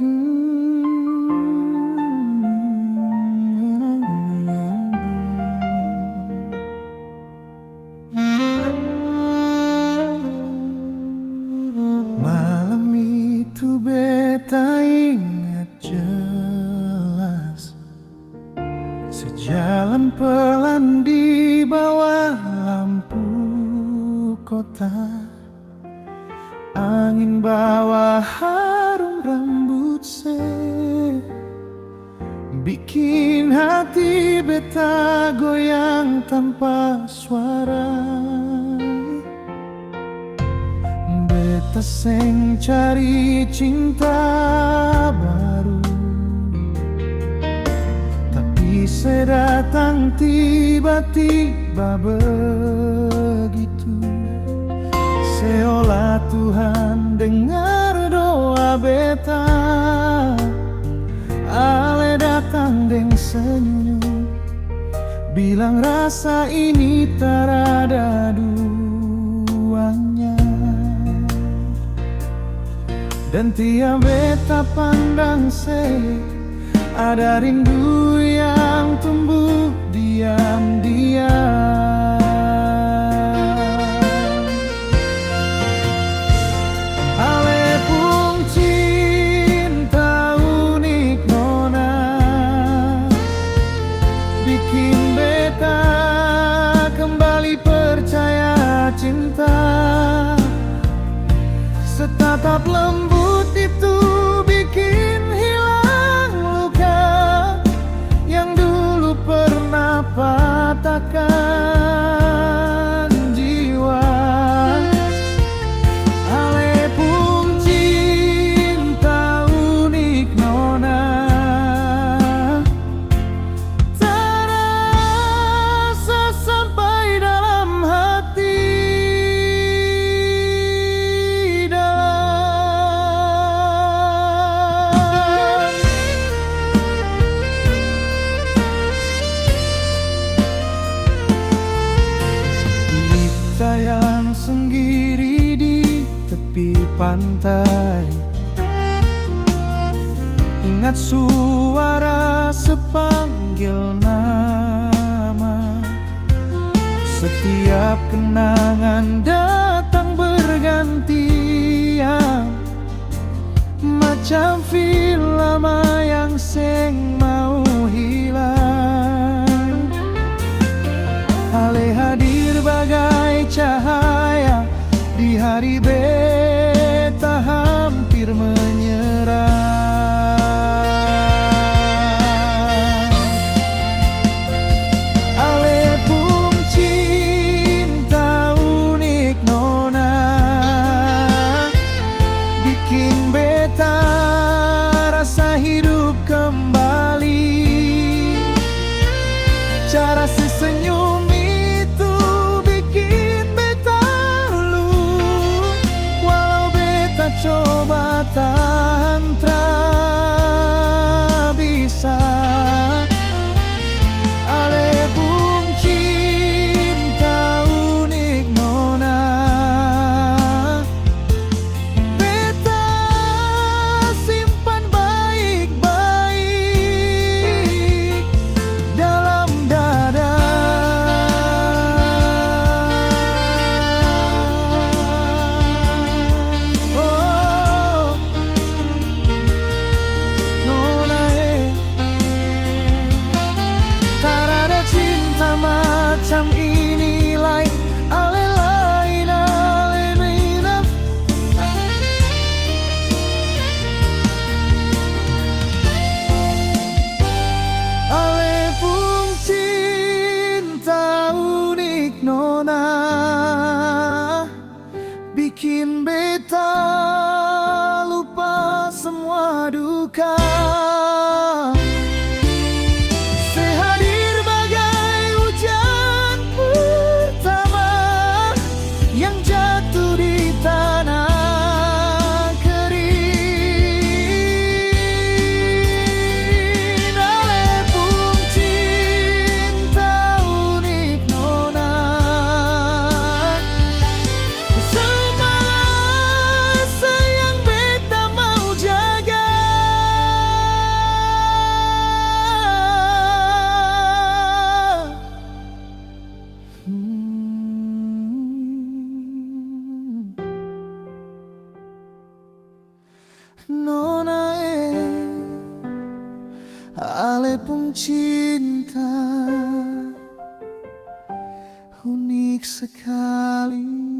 Malam itu beta ingat jelas, sejalan pelan di bawah lampu kota. Angin bawa harum rambut bikin hati beta goyang tanpa suara. Beta seng cari cinta baru, tapi sedatang tiba-tiba begitu, seolah Tuhan dengar doa beta. Ale datang deng senyum, bilang rasa ini terada duanya. Dan tiap beta pandang ada rindu yang tumbuh diam-diam. Setatap lembut itu bikin hilang luka yang dulu pernah patahkan jiwa. Ale pun cinta unik nona, terasa sampai dalam hati. Yang sendiri di tepi pantai, ingat suara sepanggil nama. Setiap kenangan datang bergantian, macam film lama yang seng mau hilang. Ale hadir bagai cahaya di hari beta hampir menyerah. Ale pun cinta unik nona, bikin beta rasa hidup kembali. Cara sesenyum coba tahan tak bisa. Ale pun cinta unik nona, beta simpan baik-baik dalam dada. Macam ini lain, ale lain, ale minap. Ale pun cinta unik nona, bikin beta lupa semua duka. Semua sayang beta mau jaga. Nona ale pun cinta unik sekali.